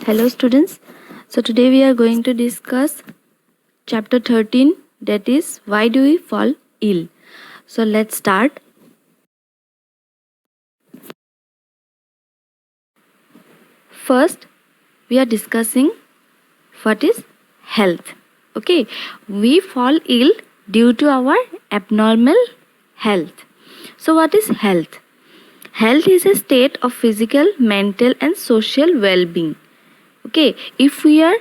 Hello students. So today we are going to discuss chapter 13, that is why do we fall ill. So let's start. First we are discussing what is health. Okay, we fall ill due to our abnormal health. So what is health? Health is a state of physical, mental and social well-being. Okay, if we are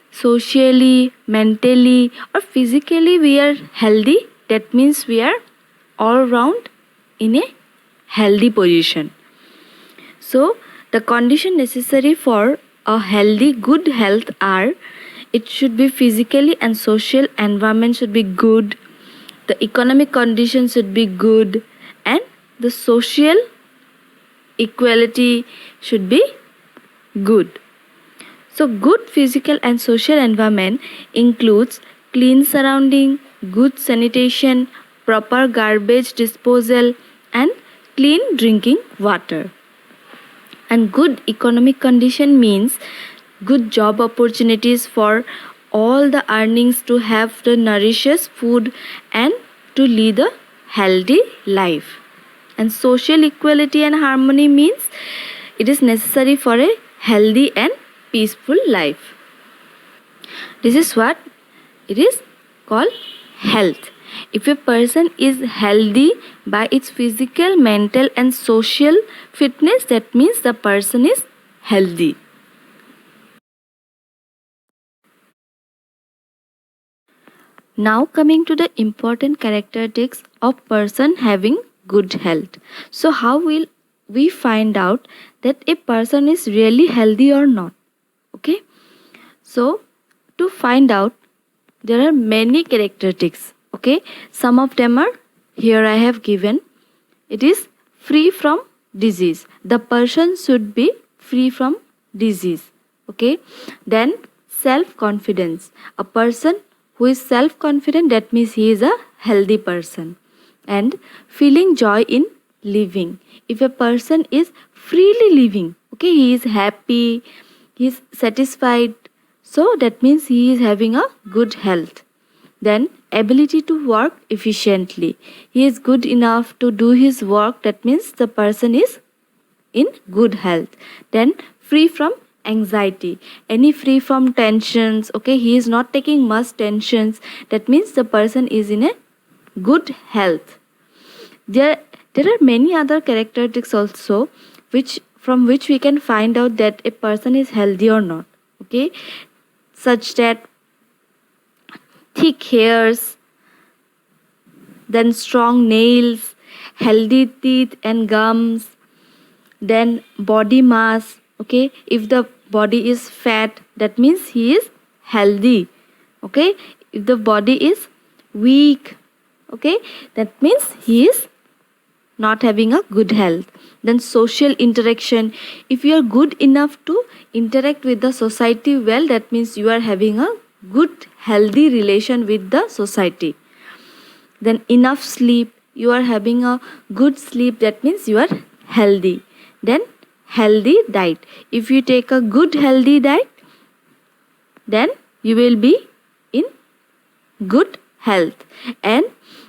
socially, mentally or physically we are healthy, that means we are all round in a healthy position. So the condition necessary for a healthy, good health are: it should be physically and social environment should be good, the economic condition should be good, and the social equality should be good. So good physical and social environment includes clean surrounding, good sanitation, proper garbage disposal and clean drinking water. And good economic condition means good job opportunities for all the earnings to have the nutritious food and to lead a healthy life. And social equality and harmony means it is necessary for a healthy and peaceful life. This is what it is called health. If a person is healthy by its physical, mental and social fitness, that means the person is healthy. Now coming to the important characteristics of person having good health. So how will we find out that a person is really healthy or not? Okay, so to find out there are many characteristics. Okay, some of them are here I have given. It is free from disease. The person should be free from disease. Okay, then self confidence. A person who is self confident, that means he is a healthy person. And feeling joy in living. If a person is freely living, okay, he is happy, he is satisfied, so that means he is having a good health. Then ability to work efficiently. He is good enough to do his work, that means the person is in good health. Then free from anxiety, any free from tensions. Okay, he is not taking much tensions, that means the person is in a good health. There are many other characteristics also from which we can find out that a person is healthy or not. Okay, such that thick hairs, then strong nails, healthy teeth and gums, then body mass. Okay, if the body is fat, that means he is healthy. Okay, if the body is weak, okay, that means he is not having a good health. Then social interaction. If you are good enough to interact with the society well, that means you are having a good healthy relation with the society. Then enough sleep. You are having a good sleep, that means you are healthy. Then healthy diet. If you take a good healthy diet, then you will be in good health and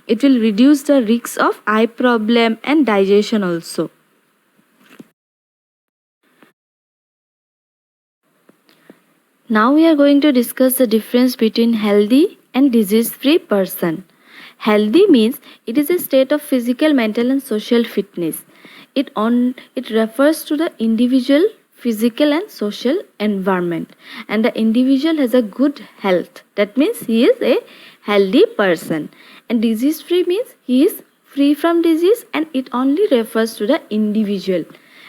it will reduce the risks of eye problem and digestion also. Now we are going to discuss the difference between healthy and disease-free person. Healthy means it is a state of physical, mental and social fitness. It refers to the individual physical and social environment, and the individual has a good health, that means he is a healthy person. And disease free means he is free from disease, and it only refers to the individual,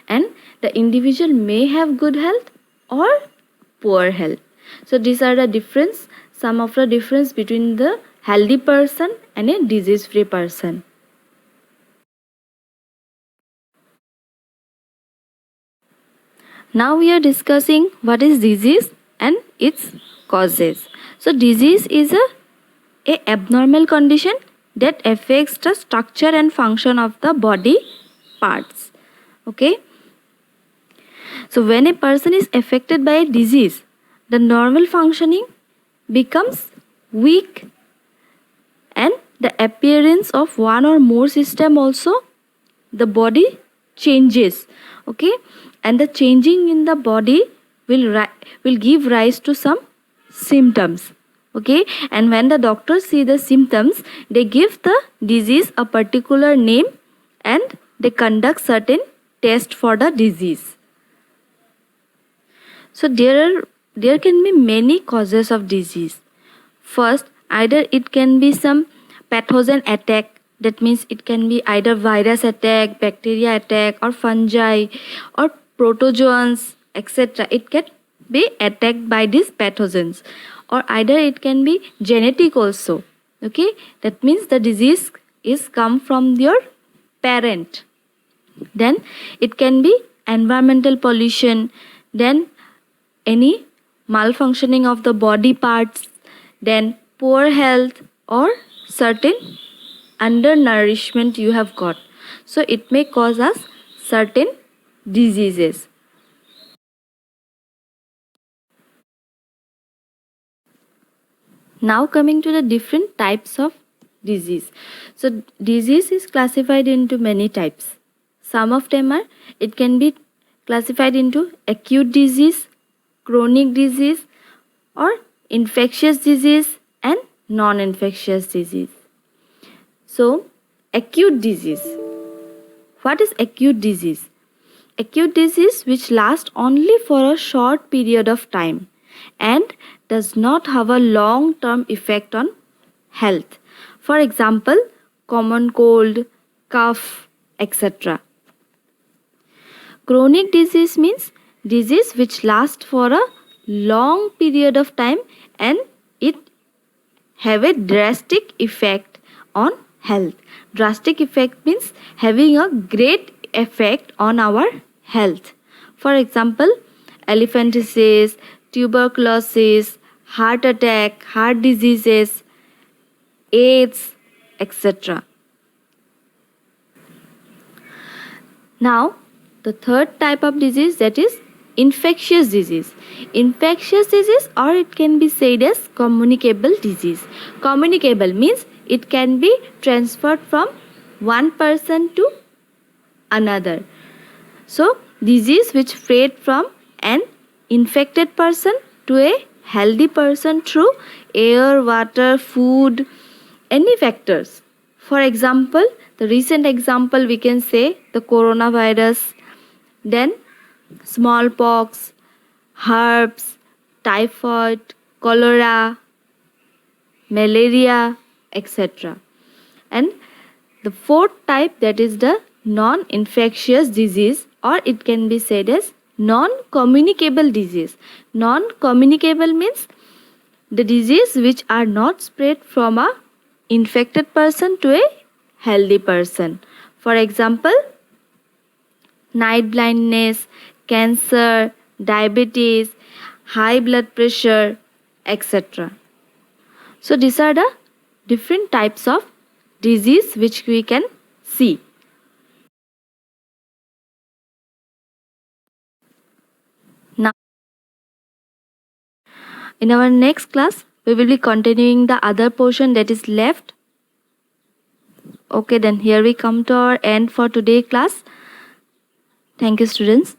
and the individual may have good health or poor health. So these are the some of the difference between the healthy person and a disease free person. Now we are discussing what is disease and its causes. So disease is a abnormal condition that affects the structure and function of the body parts. Okay. So when a person is affected by a disease, the normal functioning becomes weak and the appearance of one or more system also, the body changes. Okay, and the changing in the body will give rise to some symptoms. Okay, and when the doctors see the symptoms, they give the disease a particular name and they conduct certain tests for the disease. So there can be many causes of disease. First, either it can be some pathogen attack, that means it can be either virus attack, bacteria attack, or fungi or protozoans, etc. It can be attacked by these pathogens. Or either it can be genetic also. Okay, that means the disease is come from your parent. Then it can be environmental pollution, then any malfunctioning of the body parts, then poor health or certain undernourishment you have got. So it may cause us certain diseases. Now coming to the different types of disease. So disease is classified into many types. Some of them are, it can be classified into acute disease, chronic disease, or infectious disease and non-infectious disease. So acute disease. What is acute disease? Acute disease which lasts only for a short period of time and does not have a long-term effect on health. For example, common cold, cough, etc. Chronic disease means disease which lasts for a long period of time and it have a drastic effect on health. Drastic effect means having a great effect on our health. For example, elephantiasis, tuberculosis, heart attack, heart diseases, AIDS, etc. Now, the third type of disease, that is infectious disease. Infectious disease, or it can be said as communicable disease. Communicable means it can be transferred from one person to another. So, disease which spread from an infected person to a healthy person through air, water, food, any factors. For example, the recent example we can say the coronavirus, then smallpox, herpes, typhoid, cholera, malaria, etc. And the fourth type, that is the non-infectious disease, or it can be said as non-communicable disease. Non-communicable means the disease which are not spread from a infected person to a healthy person. For example, night blindness, cancer, diabetes, high blood pressure, etc. So these are the different types of disease which we can see. Now, in our next class, we will be continuing the other portion that is left. Okay, then here we come to our end for today's class. Thank you, students.